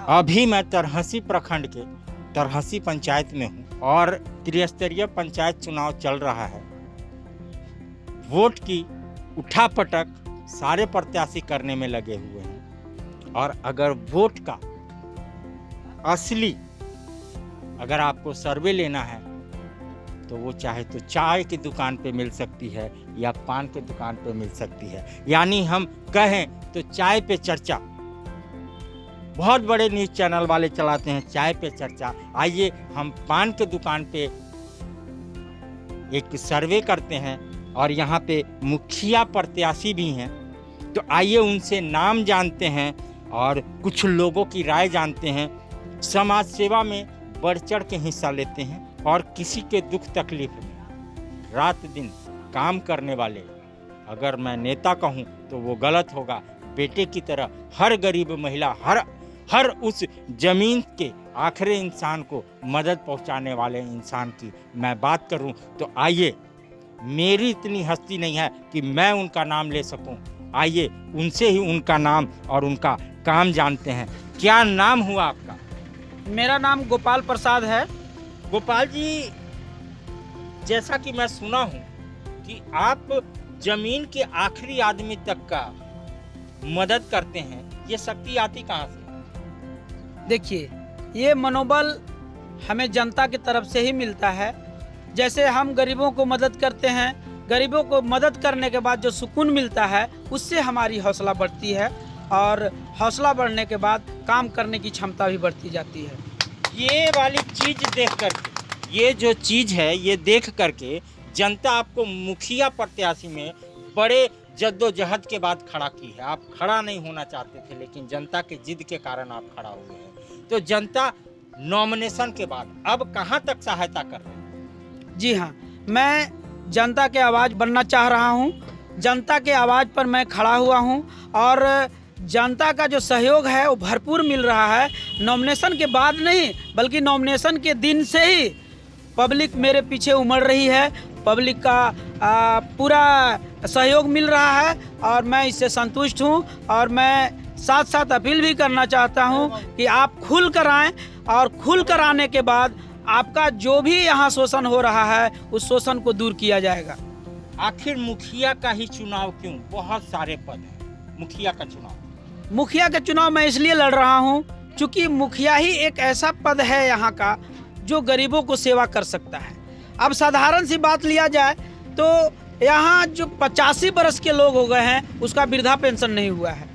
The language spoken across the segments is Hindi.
अभी मैं तरहसी प्रखंड के तरहसी पंचायत में हूँ और त्रिस्तरीय पंचायत चुनाव चल रहा है। वोट की उठापटक सारे प्रत्याशी करने में लगे हुए हैं और अगर वोट का असली अगर आपको सर्वे लेना है तो वो चाहे तो चाय की दुकान पे मिल सकती है या पान की दुकान पे मिल सकती है। यानी हम कहें तो चाय पे चर्चा, बहुत बड़े न्यूज़ चैनल वाले चलाते हैं चाय पे चर्चा। आइए हम पान के दुकान पे एक सर्वे करते हैं और यहाँ पे मुखिया प्रत्याशी भी हैं, तो आइए उनसे नाम जानते हैं और कुछ लोगों की राय जानते हैं। समाज सेवा में बढ़ चढ़ के हिस्सा लेते हैं और किसी के दुख तकलीफ में रात दिन काम करने वाले, अगर मैं नेता कहूँ तो वो गलत होगा, बेटे की तरह हर गरीब महिला, हर उस जमीन के आखिरी इंसान को मदद पहुंचाने वाले इंसान की मैं बात करूं तो आइए, मेरी इतनी हस्ती नहीं है कि मैं उनका नाम ले सकूं। आइए उनसे ही उनका नाम और उनका काम जानते हैं। क्या नाम हुआ आपका? मेरा नाम गोपाल प्रसाद है। गोपाल जी, जैसा कि मैं सुना हूं कि आप जमीन के आखिरी आदमी तक का मदद करते हैं, ये शक्ति आती कहाँ से? देखिए, ये मनोबल हमें जनता की तरफ से ही मिलता है। जैसे हम गरीबों को मदद करते हैं, गरीबों को मदद करने के बाद जो सुकून मिलता है उससे हमारी हौसला बढ़ती है और हौसला बढ़ने के बाद काम करने की क्षमता भी बढ़ती जाती है। ये वाली चीज़ देख करके, ये जो चीज़ है ये देख करके जनता आपको मुखिया प्रत्याशी में बड़े जद्दोजहद के बाद खड़ा की है। आप खड़ा नहीं होना चाहते थे लेकिन जनता के जिद के कारण आप खड़ा हुए हैं। तो जनता नॉमिनेशन के बाद अब कहां तक सहायता कर रही है? जी हाँ, मैं जनता के आवाज़ बनना चाह रहा हूँ। जनता के आवाज़ पर मैं खड़ा हुआ हूँ और जनता का जो सहयोग है वो भरपूर मिल रहा है। नॉमिनेशन के बाद नहीं बल्कि नॉमिनेशन के दिन से ही पब्लिक मेरे पीछे उमड़ रही है। पब्लिक का पूरा सहयोग मिल रहा है और मैं इससे संतुष्ट हूँ और मैं साथ साथ अपील भी करना चाहता हूँ कि आप खुल कर आएँ और खुल कर आने के बाद आपका जो भी यहाँ शोषण हो रहा है उस शोषण को दूर किया जाएगा। आखिर मुखिया का ही चुनाव क्यों? बहुत सारे पद हैं, मुखिया का चुनाव। मुखिया का चुनाव मैं इसलिए लड़ रहा हूँ क्योंकि मुखिया ही एक ऐसा पद है यहाँ का जो गरीबों को सेवा कर सकता है। अब साधारण सी बात लिया जाए तो यहाँ जो 85 बरस के लोग हो गए हैं उसका वृद्धा पेंशन नहीं हुआ है,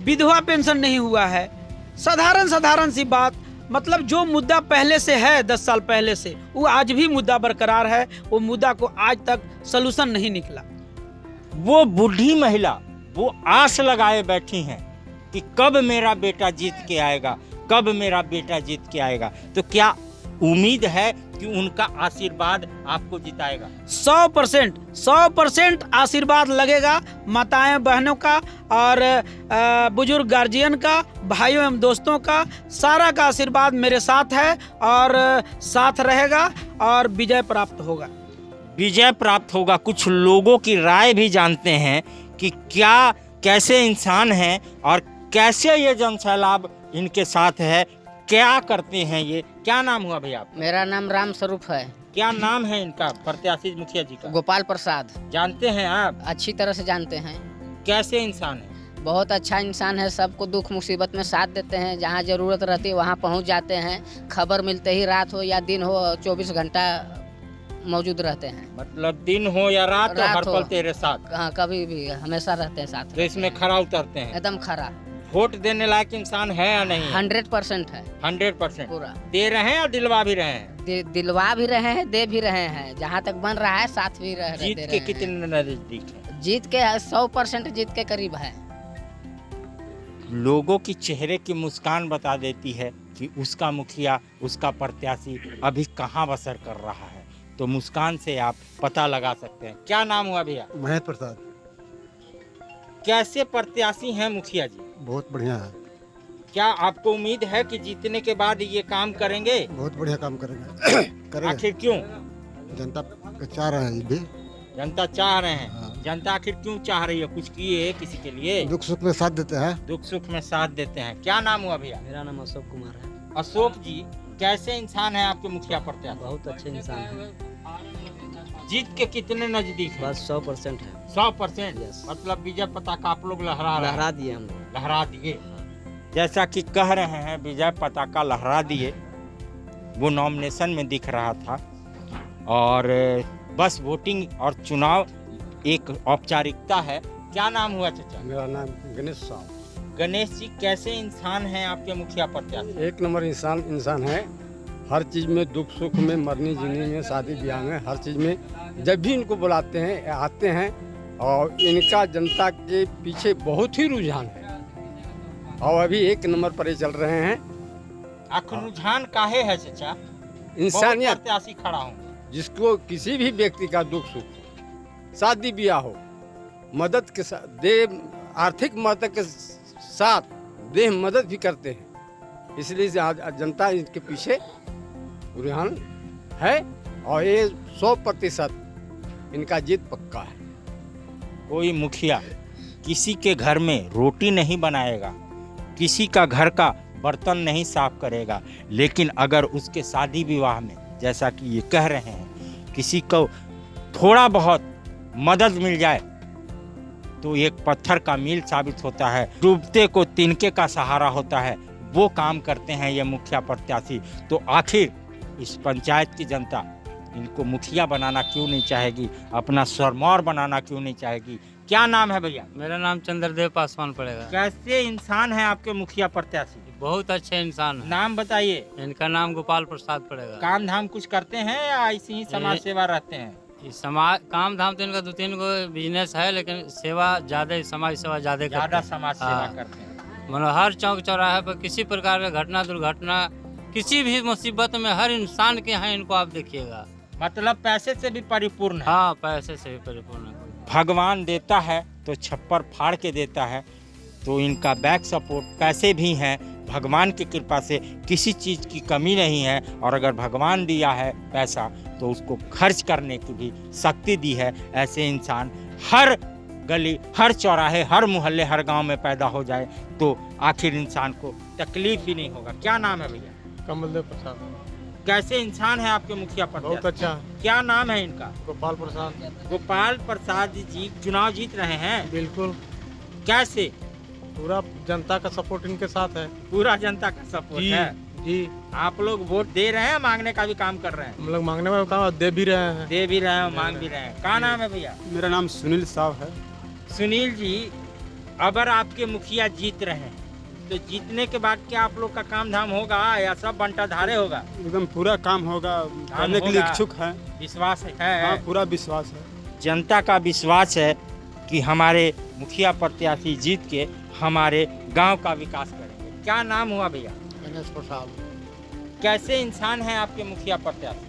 विधवा पेंशन नहीं हुआ है। साधारण सी बात, मतलब जो मुद्दा पहले से है 10 साल पहले से वो आज भी मुद्दा बरकरार है। वो मुद्दा को आज तक सलूशन नहीं निकला। वो बूढ़ी महिला वो आस लगाए बैठी हैं कि कब मेरा बेटा जीत के आएगा, कब मेरा बेटा जीत के आएगा। तो क्या उम्मीद है कि उनका आशीर्वाद आपको जिताएगा? 100% आशीर्वाद लगेगा माताएं बहनों का और बुजुर्ग गार्जियन का, भाइयों एवं दोस्तों का, सारा का आशीर्वाद मेरे साथ है और साथ रहेगा और विजय प्राप्त होगा। विजय प्राप्त होगा। कुछ लोगों की राय भी जानते हैं कि क्या कैसे इंसान हैं और कैसे ये जनसैलाब इनके साथ है, क्या करते हैं ये। क्या नाम हुआ भैया आपका? मेरा नाम राम स्वरूप है। क्या नाम है इनका प्रत्याशी मुखिया जी का? गोपाल प्रसाद। जानते हैं आप? अच्छी तरह से जानते हैं। कैसे इंसान है? बहुत अच्छा इंसान है, सबको दुख मुसीबत में साथ देते हैं, जहाँ ज़रूरत रहती है वहाँ पहुँच जाते हैं। खबर मिलते ही रात हो या दिन हो 24 घंटा मौजूद रहते हैं। मतलब दिन हो या रात हो, हर पल तेरे साथ। हाँ, कभी भी हमेशा रहते हैं साथ। तो इसमें खरा उतरते हैं? एकदम खरा। वोट देने लायक इंसान है या नहीं? 100% है। 100% पूरा दे रहे हैं और दिलवा भी रहे हैं? दिलवा भी रहे हैं, दे भी रहे हैं, जहाँ तक बन रहा है साथ भी रह रहे हैं। जीत के कितने नजदीक है? जीत के 100% जीत के करीब है। लोगों की चेहरे की मुस्कान बता देती है कि उसका मुखिया, उसका प्रत्याशी अभी कहाँ बसर कर रहा है। तो मुस्कान से आप पता लगा सकते हैं। क्या नाम हुआ भैया? महेश प्रसाद। कैसे प्रत्याशी हैं मुखिया जी? बहुत बढ़िया है। क्या आपको उम्मीद है कि जीतने के बाद ये काम करेंगे? बहुत बढ़िया काम करेंगे। आखिर क्यों? जनता चाह रहे हैं, ये भी जनता चाह रहे हैं। हाँ। जनता आखिर क्यों चाह रही है? कुछ किए किसी के लिए? दुख सुख में साथ देते हैं। दुख सुख में साथ देते हैं। क्या नाम हुआ भैया? मेरा नाम अशोक कुमार है। अशोक जी, कैसे इंसान है आपके मुखिया प्रत्याशी? बहुत अच्छे इंसान हैं। जीत के कितने नजदीक है? बस 100% है। 100%। Yes. मतलब विजय पताका आप लोग लहरा रहे हैं। लहरा दिए हम लोग। लहरा दिए। जैसा कि कह रहे हैं विजय पताका लहरा दिए, वो नॉमिनेशन में दिख रहा था। और बस वोटिंग और चुनाव एक औपचारिकता है। क्या नाम हुआ चाचा? मेरा नाम गणेश साहब। गणेश जी, कैसे इंसान हैं आपके मुखिया प्रत्याशी? एक नंबर इंसान है। हर चीज़ में, दुख सुख में, मरने जीने में, शादी ब्याह में, हर चीज़ में जब भी इनको बुलाते हैं आते हैं। और इनका जनता के पीछे बहुत ही रुझान है और अभी एक नंबर पर ही चल रहे हैं। आखिर रुझान काहे है चाचा? इंसानियत, प्रत्याशी खड़ा हूँ। जिसको किसी भी व्यक्ति का दुख सुख हो, शादी ब्याह हो, मदद के साथ दे, आर्थिक मदद के साथ देह मदद भी करते हैं। इसलिए जनता इनके पीछे रुझान है और ये 100% इनका जीत पक्का है। कोई मुखिया किसी के घर में रोटी नहीं बनाएगा, किसी का घर का बर्तन नहीं साफ करेगा, लेकिन अगर उसके शादी विवाह में, जैसा कि ये कह रहे हैं, किसी को थोड़ा बहुत मदद मिल जाए तो एक पत्थर का मील साबित होता है। डूबते को तिनके का सहारा होता है। वो काम करते हैं ये मुखिया प्रत्याशी। तो आखिर इस पंचायत की जनता इनको मुखिया बनाना क्यों नहीं चाहेगी? अपना सरमौर बनाना क्यों नहीं चाहेगी? क्या नाम है भैया? मेरा नाम चंद्रदेव पासवान पड़ेगा। कैसे इंसान है आपके मुखिया प्रत्याशी? बहुत अच्छे इंसान है। नाम बताइए। इनका नाम गोपाल प्रसाद पड़ेगा। काम धाम कुछ करते हैं या ऐसे ही समाज सेवा रहते हैं? इस समाज काम धाम तो इनका 2-3 गो बिजनेस है, लेकिन सेवा ज्यादा, समाज सेवा ज्यादा ज्यादा समाज सेवा हाँ। करते हैं। मतलब हर चौक चौराहे पर किसी प्रकार का घटना दुर्घटना, किसी भी मुसीबत में हर इंसान के यहाँ इनको आप देखिएगा। मतलब पैसे से भी परिपूर्ण है। हाँ, पैसे से भी परिपूर्ण है। भगवान देता है तो छप्पर फाड़ के देता है। तो इनका बैक सपोर्ट पैसे भी हैं। भगवान की कृपा से किसी चीज़ की कमी नहीं है। और अगर भगवान दिया है पैसा तो उसको खर्च करने की भी शक्ति दी है। ऐसे इंसान हर गली, हर चौराहे, हर मोहल्ले, हर गांव में पैदा हो जाए तो आखिर इंसान को तकलीफ ही नहीं होगा। क्या नाम है भैया? कमलदेव प्रसाद। कैसे इंसान है आपके मुखिया बहुत प्रत्याशी? अच्छा। क्या नाम है इनका? गोपाल प्रसाद। गोपाल प्रसाद जी चुनाव जीत रहे हैं। बिल्कुल, कैसे? पूरा जनता का सपोर्ट इनके साथ है। पूरा जनता का सपोर्ट जी है। जी, आप लोग वोट दे रहे हैं, मांगने का भी काम कर रहे हैं? हम लोग मांगने में काम दे भी रहे हैं। दे भी रहे हैं, मांग भी रहे हैं। क्या नाम है भैया? मेरा नाम सुनील साहब है। सुनील जी, अगर आपके मुखिया जीत रहे हैं तो जीतने के बाद क्या आप लोग का काम धाम होगा या सब बंटा धारे होगा? एकदम पूरा काम होगा, करने के लिए होगा। इच्छुक है। विश्वास है? हाँ, पूरा विश्वास है। जनता का विश्वास है कि हमारे मुखिया प्रत्याशी जीत के हमारे गांव का विकास करेंगे। क्या नाम हुआ भैया? गणेश प्रसाद। कैसे इंसान है आपके मुखिया प्रत्याशी?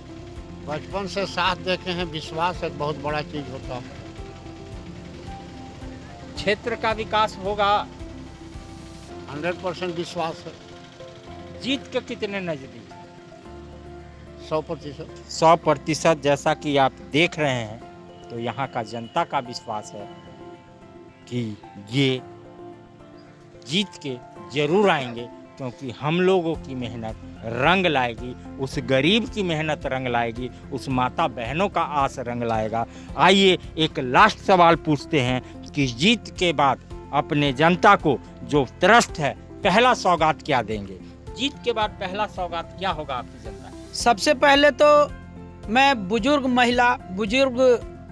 बचपन से साथ देखे हैं, विश्वास एक बहुत बड़ा चीज होता है। क्षेत्र का विकास होगा? 100% विश्वास है। जीत के कितने नजदीक? 100%। 100%। जैसा कि आप देख रहे हैं तो यहाँ का जनता का विश्वास है कि ये जीत के जरूर आएंगे, क्योंकि हम लोगों की मेहनत रंग लाएगी, उस गरीब की मेहनत रंग लाएगी, उस माता बहनों का आस रंग लाएगा। आइए एक लास्ट सवाल पूछते हैं कि जीत के बाद अपने जनता को जो त्रस्त है, पहला सौगात क्या देंगे? जीत के बाद पहला सौगात क्या होगा आपकी जनता? सबसे पहले तो मैं बुजुर्ग महिला, बुजुर्ग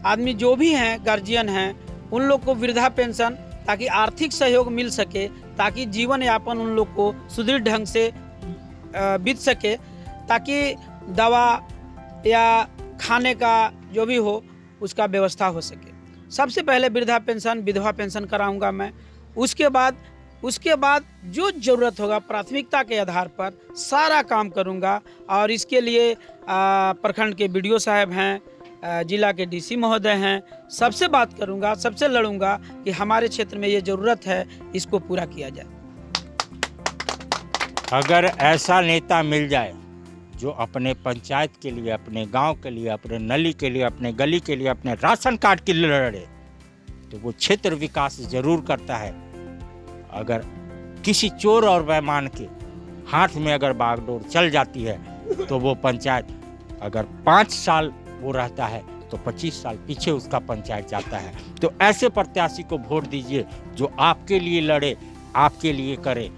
आदमी जो भी हैं, गार्जियन हैं, उन लोग को वृद्धा पेंशन, ताकि आर्थिक सहयोग मिल सके, ताकि जीवन यापन उन लोग को सुदृढ़ ढंग से बीत सके, ताकि दवा या खाने का जो भी हो उसका व्यवस्था हो सके। सबसे पहले वृद्धा पेंशन, विधवा पेंशन कराऊंगा मैं। उसके बाद जो ज़रूरत होगा प्राथमिकता के आधार पर सारा काम करूंगा। और इसके लिए प्रखंड के BDO साहब हैं, जिला के DC महोदय हैं, सबसे बात करूंगा, सबसे लड़ूंगा कि हमारे क्षेत्र में ये ज़रूरत है, इसको पूरा किया जाए। अगर ऐसा नेता मिल जाए जो अपने पंचायत के लिए, अपने गांव के लिए, अपने नली के लिए, अपने गली के लिए, अपने राशन कार्ड के लिए लड़े, तो वो क्षेत्र विकास जरूर करता है। अगर किसी चोर और बेईमान के हाथ में अगर बागडोर चल जाती है तो वो पंचायत अगर 5 साल वो रहता है तो 25 साल पीछे उसका पंचायत जाता है। तो ऐसे प्रत्याशी को वोट दीजिए जो आपके लिए लड़े, आपके लिए करे।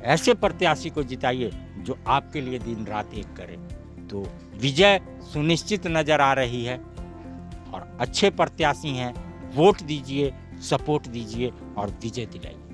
ऐसे प्रत्याशी को जिताइए जो आपके लिए दिन रात एक करे। तो विजय सुनिश्चित नजर आ रही है और अच्छे प्रत्याशी हैं, वोट दीजिए, सपोर्ट दीजिए और विजय दिलाइए।